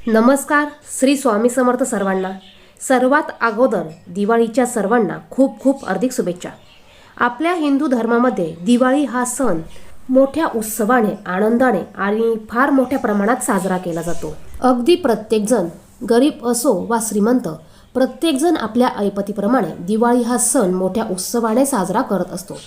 नमस्कार. श्री स्वामी समर्थ सर्वांना. सर्वात अगोदर दिवाळीच्या सर्वांना खूप खूप हार्दिक शुभेच्छा. आपल्या हिंदू धर्मामध्ये दिवाळी हा सण मोठ्या उत्सवाने, आनंदाने आणि फार मोठ्या प्रमाणात साजरा केला जातो. अगदी प्रत्येकजण, गरीब असो वा श्रीमंत, प्रत्येकजण आपल्या ऐपतीप्रमाणे दिवाळी हा सण मोठ्या उत्सवाने साजरा करत असतो.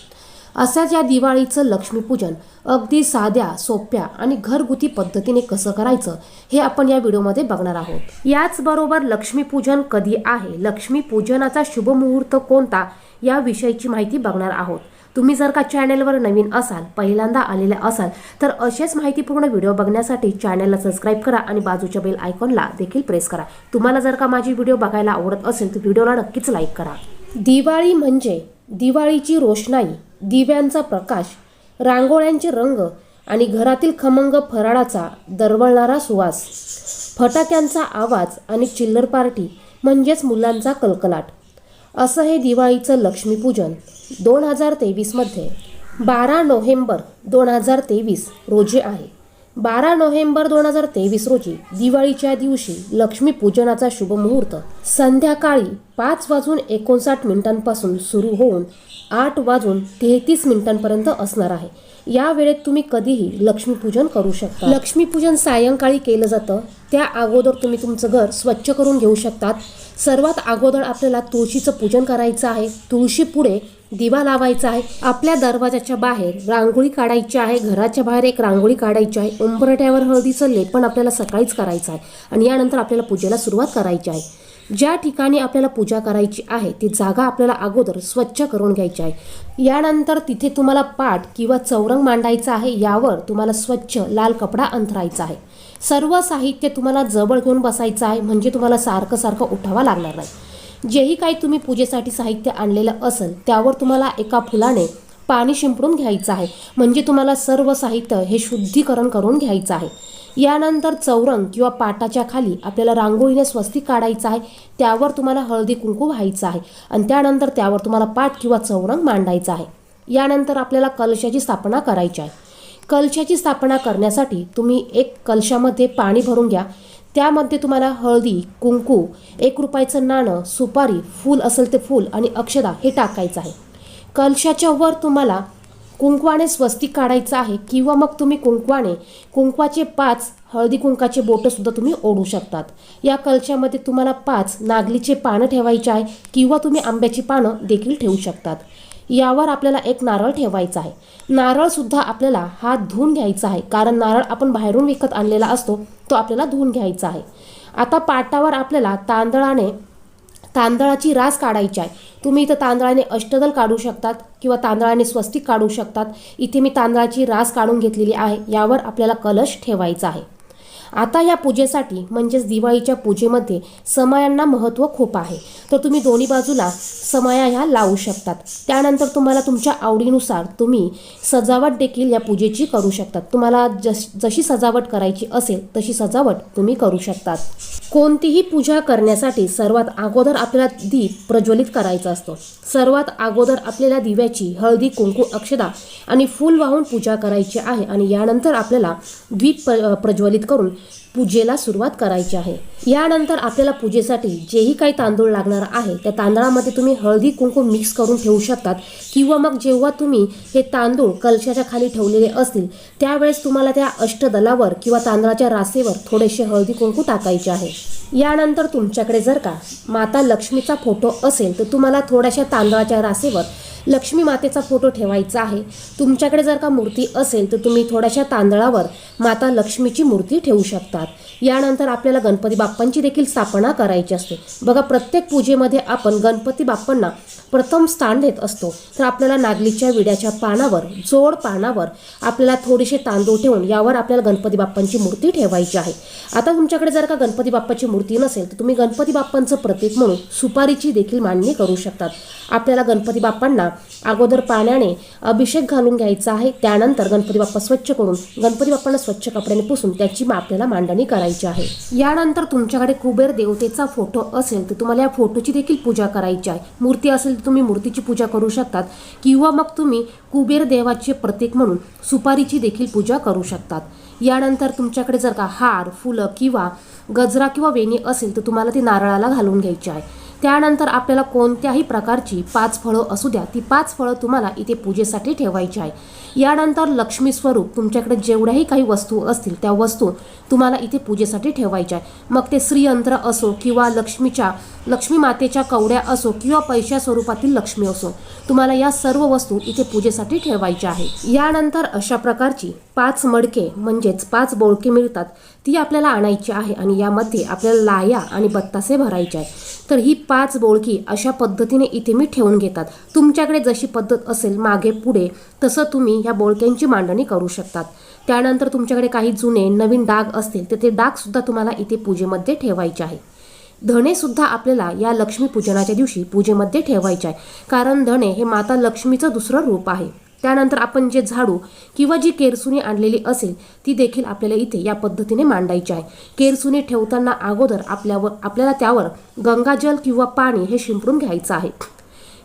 अशाच या दिवाळीचं लक्ष्मीपूजन अगदी साध्या, सोप्या आणि घरगुती पद्धतीने कसं करायचं हे आपण या व्हिडिओमध्ये बघणार आहोत. याचबरोबर लक्ष्मीपूजन कधी आहे, लक्ष्मीपूजनाचा शुभ मुहूर्त कोणता याविषयीची माहिती बघणार आहोत. तुम्ही जर का चॅनलवर नवीन असाल, पहिल्यांदा आलेले असाल, तर असेच माहितीपूर्ण व्हिडिओ बघण्यासाठी चॅनलला सबस्क्राईब करा आणि बाजूच्या बेल आयकॉनला देखील प्रेस करा. तुम्हाला जर का माझी व्हिडिओ बघायला आवडत असेल तर व्हिडिओला नक्कीच लाईक करा. दिवाळी म्हणजे दिवाळीची रोषणाई, दिव्यांचा प्रकाश, रांगोळ्यांचे रंग आणि घरातील खमंग फराळाचा दरवळणारा सुवास, फटाक्यांचा आवाज आणि चिल्लर पार्टी म्हणजेच मुलांचा कलकलाट. असं हे दिवाळीचं लक्ष्मीपूजन 2023 मध्ये 12 नोव्हेंबर 2023 रोजी आहे. 12 नोव्हेंबर 2023 रोजी दिवाळीच्या दिवशी लक्ष्मीपूजनाचा शुभ मुहूर्त संध्याकाळी 5:59 सुरू होऊन 8:33 असणार आहे. या वेळेत तुम्ही कधीही लक्ष्मीपूजन करू शकता. लक्ष्मीपूजन सायंकाळी केलं जातं. त्या अगोदर तुम्ही तुमचं घर स्वच्छ करून घेऊ शकतात. सर्वात अगोदर आपल्याला तुळशीचं पूजन करायचं आहे. तुळशी पुढे दिवा लावायचा आहे. आपल्या दरवाजाच्या बाहेर रांगोळी काढायची आहे. घराच्या बाहेर एक रांगोळी काढायची आहे. उंबरठ्यावर हळदीचं लेपन आपल्याला सकाळीच करायचं आहे आणि यानंतर आपल्याला पूजेला सुरुवात करायची आहे. ज्या ठिकाणी आपल्याला पूजा करायची आहे ती जागा आपल्याला अगोदर स्वच्छ करून घ्यायची आहे. यानंतर तिथे तुम्हाला पाट किंवा चौरंग मांडायचा आहे. यावर तुम्हाला स्वच्छ लाल कपडा अंथरायचा आहे. सर्व साहित्य तुम्हाला जवळ घेऊन बसायचं आहे, म्हणजे तुम्हाला सारखं सारखं उठावा लागणार नाही. जेही काही तुम्ही पूजेसाठी साहित्य आणलेलं असेल त्यावर तुम्हाला एका फुलाने पाणी शिंपडून घ्यायचं आहे, म्हणजे तुम्हाला सर्व साहित्य हे शुद्धीकरण करून घ्यायचं आहे. यानंतर चौरंग किंवा पाटाच्या खाली आपल्याला रांगोळीने स्वस्तिक काढायचं आहे. त्यावर तुम्हाला हळदी कुंकू व्हायचं आहे आणि त्यानंतर त्यावर तुम्हाला पाट किंवा चौरंग मांडायचा आहे. यानंतर आपल्याला कलशाची स्थापना करायची आहे. कलशाची स्थापना करण्यासाठी तुम्ही एक कलशामध्ये पाणी भरून घ्या. त्यामध्ये तुम्हाला हळदी, कुंकू, 1 रुपयाचं नाणं, सुपारी, फूल असेल ते फूल आणि अक्षदा हे टाकायचं आहे. कलशाच्या वर तुम्हाला कुंकवाने स्वस्तिक काढायचं आहे किंवा मग तुम्ही कुंकवाचे 5 हळदी कुंकाचे बोटंसुद्धा तुम्ही ओढू शकतात. या कलशामध्ये तुम्हाला 5 नागलीचे पानं ठेवायचे आहे किंवा तुम्ही आंब्याची पानं देखील ठेवू शकतात. यावर आपल्याला एक नारळ ठेवायचा आहे. नारळसुद्धा आपल्याला हात धुवून घ्यायचा आहे, कारण नारळ आपण बाहेरून विकत आणलेला असतो, तो आपल्याला धुवून घ्यायचा आहे. आता पाटावर आपल्याला तांदळाची रास काढायची आहे. तुम्ही इथं तांदळाने अष्टदल काढू शकतात किंवा तांदळाने स्वस्तिक काढू शकतात. इथे मी तांदळाची रास काढून घेतलेली आहे. यावर आपल्याला कलश ठेवायचा आहे. आता या पूजेसाठी म्हणजेच दिवाळीच्या पूजेमध्ये समयांना महत्त्व खूप आहे, तर तुम्ही दोन्ही बाजूला समया ह्या लावू शकतात. त्यानंतर तुम्हाला तुमच्या आवडीनुसार तुम्ही सजावट देखील या पूजेची करू शकतात. तुम्हाला जशी सजावट करायची असेल तशी सजावट तुम्ही करू शकतात. कोणतीही पूजा करण्यासाठी सर्वात अगोदर आपल्याला दीप प्रज्वलित करायचा असतो. सर्वात अगोदर आपल्याला दिव्याची हळदी, कुंकू, अक्षदा आणि फूल वाहून पूजा करायची आहे आणि यानंतर आपल्याला दीप प्रज्वलित करून पूजेला सुरुवात करायची आहे. यानंतर आपल्याला पूजेसाठी जेही काही तांदूळ लागणार आहे त्या तांदळामध्ये तुम्ही हळदी कुंकू मिक्स करून ठेवू शकतात किंवा मग जेव्हा तुम्ही हे तांदूळ कलशाच्या खाली ठेवलेले असतील त्यावेळेस तुम्हाला त्या अष्टदलावर किंवा तांदळाच्या रासेवर थोडेसे हळदी कुंकू टाकायचे आहे. यानंतर तुमच्याकडे जर का माता लक्ष्मीचा फोटो असेल तर तुम्हाला थोड्याशा तांदळाच्या रासेवर लक्ष्मी मातेचा फोटो ठेवायचा आहे. तुमच्याकडे जर का मूर्ती असेल तर तुम्ही थोड्याशा तांदळावर माता लक्ष्मीची मूर्ती ठेवू शकतात. यानंतर आपल्याला गणपती बाप्पांची देखील स्थापना करायची असते. बघा, प्रत्येक पूजेमध्ये आपण गणपती बाप्पांना प्रथम स्थान देत असतो. तर आपल्याला नागलीच्या विड्याच्या पानावर, जोड पानावर आपल्याला थोडेसे तांदूळ ठेवून यावर आपल्याला गणपती बाप्पांची मूर्ती ठेवायची आहे. आता तुमच्याकडे जर का गणपती बाप्पाची मूर्ती नसेल तर तुम्ही गणपती बाप्पांचं प्रतीक म्हणून सुपारीची देखील मांडणी करू शकतात. आपल्याला गणपती बाप्पांना अगोदर पाण्याने अभिषेक घालून घ्यायचा आहे. त्यानंतर गणपती बाप्पा स्वच्छ करून गणपती बाप्पांना स्वच्छ कपड्याने पुसून त्याची आपल्याला मांडणी करायची आहे. यानंतर तुमच्याकडे कुबेर देवतेचा फोटो असेल तर तुम्हाला या फोटोची देखील पूजा करायची आहे. मूर्ती असेल तर तुम्ही मूर्तीची पूजा करू शकतात किंवा मग तुम्ही कुबेर देवाचे प्रतीक म्हणून सुपारीची देखील पूजा करू शकतात. यानंतर तुमच्याकडे जर का हार, फुलं किंवा गजरा किंवा वेणी असेल तर तुम्हाला ती नारळाला घालून घ्यायची आहे. त्यानंतर आपल्याला कोणत्याही प्रकारची 5 फळं असू द्या, ती 5 फळं तुम्हाला इथे पूजेसाठी ठेवायची आहे. यानंतर लक्ष्मी स्वरूप तुमच्याकडे जेवढ्याही काही वस्तू असतील त्या वस्तू तुम्हाला इथे पूजेसाठी ठेवायच्या आहे. मग ते श्रीयंत्र असो किंवा लक्ष्मी मातेच्या कवड्या असो किंवा पैशा स्वरूपातील लक्ष्मी असो, तुम्हाला या सर्व वस्तू इथे पूजेसाठी ठेवायच्या आहे. यानंतर अशा प्रकारची 5 मडके म्हणजेच 5 बोळके मिळतात, ती आपल्याला आणायची आहे आणि यामध्ये आपल्याला लाया आणि बत्तासे भरायचे आहे. तर ही 5 बोळकी अशा पद्धतीने इथे मी ठेवून घेतात. तुमच्याकडे जशी पद्धत असेल मागे पुढे तसं तुम्ही ह्या बोळक्यांची मांडणी करू शकतात. त्यानंतर तुमच्याकडे काही जुने नवीन डाग असतील तर ते डाग सुद्धा तुम्हाला इथे पूजेमध्ये ठेवायचे आहे. धणे सुद्धा आपल्याला या लक्ष्मी पूजनाच्या दिवशी पूजेमध्ये ठेवायचे आहे, कारण धणे हे माता लक्ष्मीचं दुसरं रूप आहे. त्यानंतर आपण जे झाडू किंवा जी केरसुणी आणलेली असेल ती देखील आपल्याला इथे या पद्धतीने मांडायची आहे. केरसुणी ठेवताना अगोदर आपल्याला त्यावर गंगाजल किंवा पाणी हे शिंपडून घ्यायचं आहे.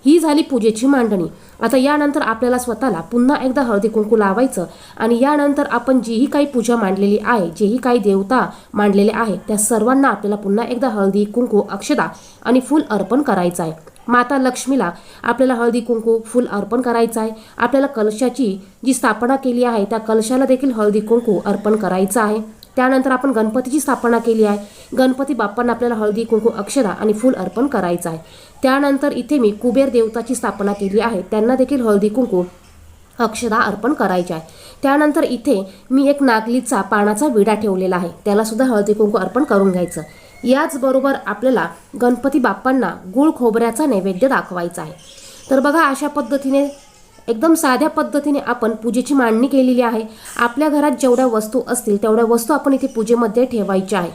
ही झाली पूजेची मांडणी. आता यानंतर आपल्याला स्वतःला पुन्हा एकदा हळदी कुंकू लावायचं आणि यानंतर आपण जीही काही पूजा मांडलेली आहे, जेही काही देवता मांडलेले आहे त्या सर्वांना आपल्याला पुन्हा एकदा हळदी कुंकू, अक्षता आणि फूल अर्पण करायचं आहे. माता लक्ष्मीला आपल्याला हळदी कुंकू, फूल अर्पण करायचं आहे. आपल्याला कलशाची जी स्थापना केली आहे त्या कलशाला देखील हळदी कुंकू अर्पण करायचं आहे. त्यानंतर आपण गणपतीची स्थापना केली आहे, गणपती बाप्पांना आपल्याला हळदी कुंकू, अक्षता आणि फूल अर्पण करायचं आहे. त्यानंतर इथे मी कुबेर देवताची स्थापना केली आहे, त्यांना देखील हळदी कुंकू, अक्षता अर्पण करायचे आहे. त्यानंतर इथे मी एक नागलीचा पानाचा विडा ठेवलेला आहे, त्याला सुद्धा हळदी कुंकू अर्पण करून घ्यायचं. याचबरोबर आपल्याला गणपती बाप्पांना गुळ खोबऱ्याचा नैवेद्य दाखवायचा आहे. तर बघा अशा पद्धतीने एकदम साध्या पद्धतीने आपण पूजेची मांडणी केलेली आहे. आपल्या घरात जेवढ्या वस्तू असतील तेवढ्या वस्तू आपण इथे पूजेमध्ये ठेवायच्या आहे.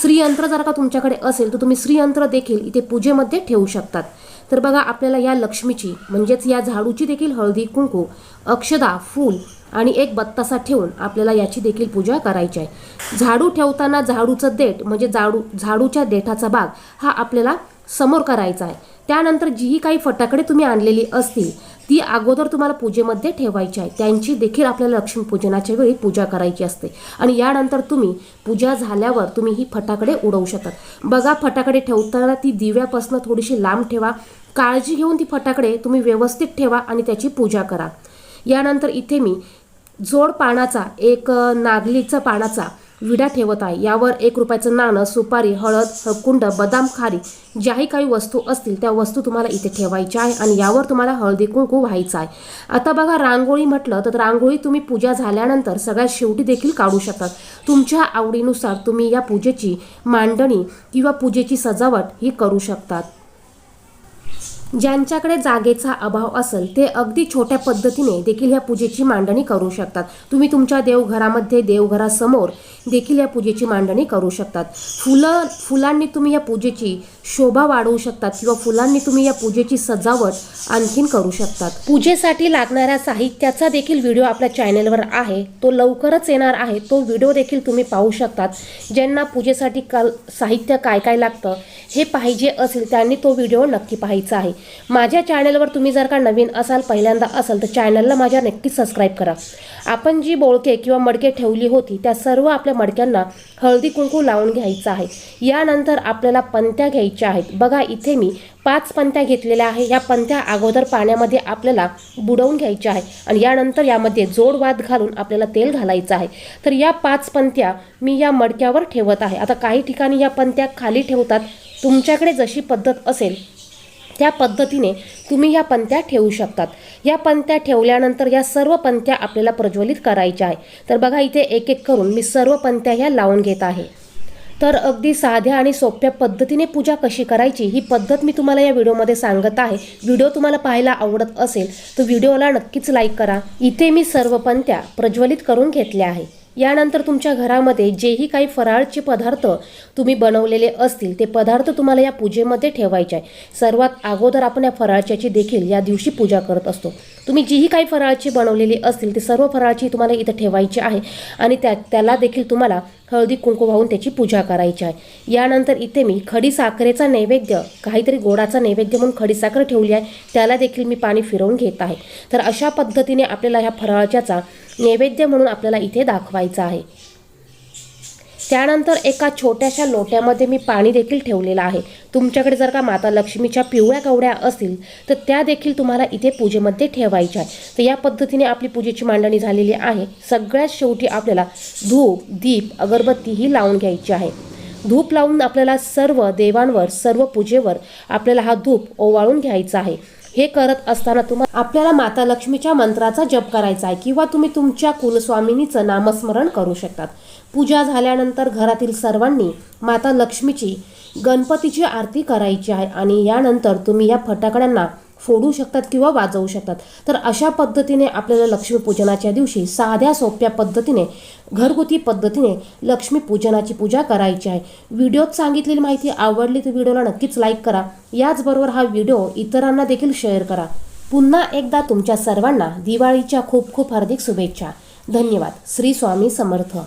श्रीयंत्र जर का तुमच्याकडे असेल तर तुम्ही श्रीयंत्र देखील इथे पूजेमध्ये ठेवू शकतात. तर बघा आपल्याला या लक्ष्मीची म्हणजेच या झाडूची देखील हळदी कुंकू, अक्षता, फूल आणि एक बत्तासा ठेवून आपल्याला याची देखील पूजा करायची आहे. झाडू ठेवताना झाडूचं देठ म्हणजे झाडूच्या देठाचा भाग हा आपल्याला समोर करायचा आहे. त्यानंतर जीही काही फटाकडे तुम्ही आणलेली असतील ती अगोदर तुम्हाला पूजेमध्ये ठेवायची आहे, त्यांची देखील आपल्याला लक्ष्मीपूजनाच्या वेळी पूजा करायची असते. आणि यानंतर तुम्ही पूजा झाल्यावर तुम्ही ही फटाकडे उडवू शकतात. बघा फटाकडे ठेवताना ती दिव्यापासून थोडीशी लांब ठेवा, काळजी घेऊन ती फटाकडे तुम्ही व्यवस्थित ठेवा आणि त्याची पूजा करा. यानंतर इथे मी जोड पानाचा एक नागलीचा पानाचा विडा ठेवत आहे. यावर 1 रुपयाचं नाणं, सुपारी, हळद, कुंड, बदाम, खारी ज्याही काही वस्तू असतील त्या वस्तू तुम्हाला इथे ठेवायच्या आहे आणि यावर तुम्हाला हळदी कुंकू व्हायचं आहे. आता बघा रांगोळी म्हटलं तर रांगोळी तुम्ही पूजा झाल्यानंतर सगळ्यात शेवटी देखील काढू शकतात. तुमच्या आवडीनुसार तुम्ही या पूजेची मांडणी किंवा पूजेची सजावट ही करू शकतात. ज्यांच्याकडे जागेचा अभाव असेल ते अगदी छोट्या पद्धतीने देखील या पूजेची मांडणी करू शकतात. तुम्ही तुमच्या देवघरामध्ये देवघरासमोर देखील या पूजेची मांडणी करू शकतात. फुलांनी तुम्ही या पूजेची शोभा वाढवू शकतात किंवा फुलांनी तुम्ही या पूजेची सजावट आणखीन करू शकतात. पूजेसाठी लागणाऱ्या साहित्याचा देखील व्हिडिओ आपल्या चॅनलवर आहे, तो लवकरच येणार आहे. तो व्हिडिओ देखील तुम्ही पाहू शकतात. ज्यांना पूजेसाठी साहित्य काय काय लागतं हे पाहिजे असेल त्यांनी तो व्हिडिओ नक्की पाहायचा आहे. माझ्या चॅनलवर तुम्ही जर का नवीन असाल, पहिल्यांदा असाल तर चॅनलला माझ्या नक्की सबस्क्राईब करा. आपण जी बोळके किंवा मडके ठेवली होती त्या सर्व आपल्या मडक्यांना हळदी कुंकू लावून घ्यायचं आहे. यानंतर आपल्याला पंत्या घ्यायच्या आहेत. बघा इथे मी 5 पंत्या घेतलेल्या आहे. या पंत्या अगोदर पाण्यामध्ये आपल्याला बुडवून घ्यायच्या आहे आणि यानंतर यामध्ये जोड वात घालून आपल्याला तेल घालायचं आहे. तर या 5 पंत्या मी या मडक्यावर ठेवत आहे. आता काही ठिकाणी या पंत्या खाली ठेवतात, तुमच्याकडे जशी पद्धत असेल त्या पद्धतीने तुम्ही या पंत्या ठेवू शकतात. या पंत्या ठेवल्यानंतर या सर्व पंत्या आपल्याला प्रज्वलित करायच्या आहे. तर बघा इथे एक एक करून मी सर्व पंत्या ह्या लावून घेत आहे. तर अगदी साध्या आणि सोप्या पद्धतीने पूजा कशी करायची ही पद्धत मी तुम्हाला या व्हिडिओमध्ये सांगत आहे. व्हिडिओ तुम्हाला पाहायला आवडत असेल तर व्हिडिओला नक्कीच लाईक करा. इथे मी सर्व पंत्या प्रज्वलित करून घेतल्या आहे. यानंतर तुमच्या घरामध्ये जेही काही फराळचे पदार्थ तुम्ही बनवलेले असतील ते पदार्थ तुम्हाला या पूजेमध्ये ठेवायचे आहे. सर्वात अगोदर आपण या फराळाची देखील या दिवशी पूजा करत असतो. तुम्ही जीही काही फराळची बनवलेली असतील ते सर्व फराळची तुम्हाला इथं ठेवायची आहे आणि त्याला देखील तुम्हाला हळदी कुंकू वाहून त्याची पूजा करायची आहे. यानंतर इथे मी खडी साखरेचा नैवेद्य, काहीतरी गोडाचा नैवेद्य म्हणून खडी साखर ठेवली आहे, त्याला देखील मी पाणी फिरवून घेत आहे. तर अशा पद्धतीने आपल्याला ह्या फराळाच्याचा नैवेद्य म्हणून आपल्याला इथे दाखवायचा आहे. त्यानंतर एका छोट्याशा लोट्यामध्ये मी पाणी देखील ठेवलेलं आहे. तुमच्याकडे जर का माता लक्ष्मीच्या पिवळ्या कवड्या असतील तर त्या देखील तुम्हाला इथे पूजेमध्ये ठेवायच्या आहे. तर या पद्धतीने आपली पूजेची मांडणी झालेली आहे. सगळ्यात शेवटी आपल्याला धूप, दीप, अगरबत्ती ही लावून घ्यायची आहे. धूप लावून आपल्याला सर्व देवांवर, सर्व पूजेवर आपल्याला हा धूप ओवाळून घ्यायचा आहे. हे करत असताना तुम्हाला आपल्याला माता लक्ष्मीच्या मंत्राचा जप करायचा आहे किंवा तुम्ही तुमच्या कुलस्वामिनीचं नामस्मरण करू शकतात. पूजा झाल्यानंतर घरातील सर्वांनी माता लक्ष्मीची, गणपतीची आरती करायची आहे आणि यानंतर तुम्ही या फटाकड्यांना फोडू शकतात किंवा वाजवू शकतात. तर अशा पद्धतीने आपल्याला लक्ष्मीपूजनाच्या दिवशी साध्या सोप्या पद्धतीने, घरगुती पद्धतीने लक्ष्मीपूजनाची पूजा करायची आहे. व्हिडिओत सांगितलेली माहिती आवडली तर व्हिडिओला नक्कीच लाईक करा. याचबरोबर हा व्हिडिओ इतरांना देखील शेअर करा. पुन्हा एकदा तुमच्या सर्वांना दिवाळीच्या खूप खूप हार्दिक शुभेच्छा. धन्यवाद. श्री स्वामी समर्थ.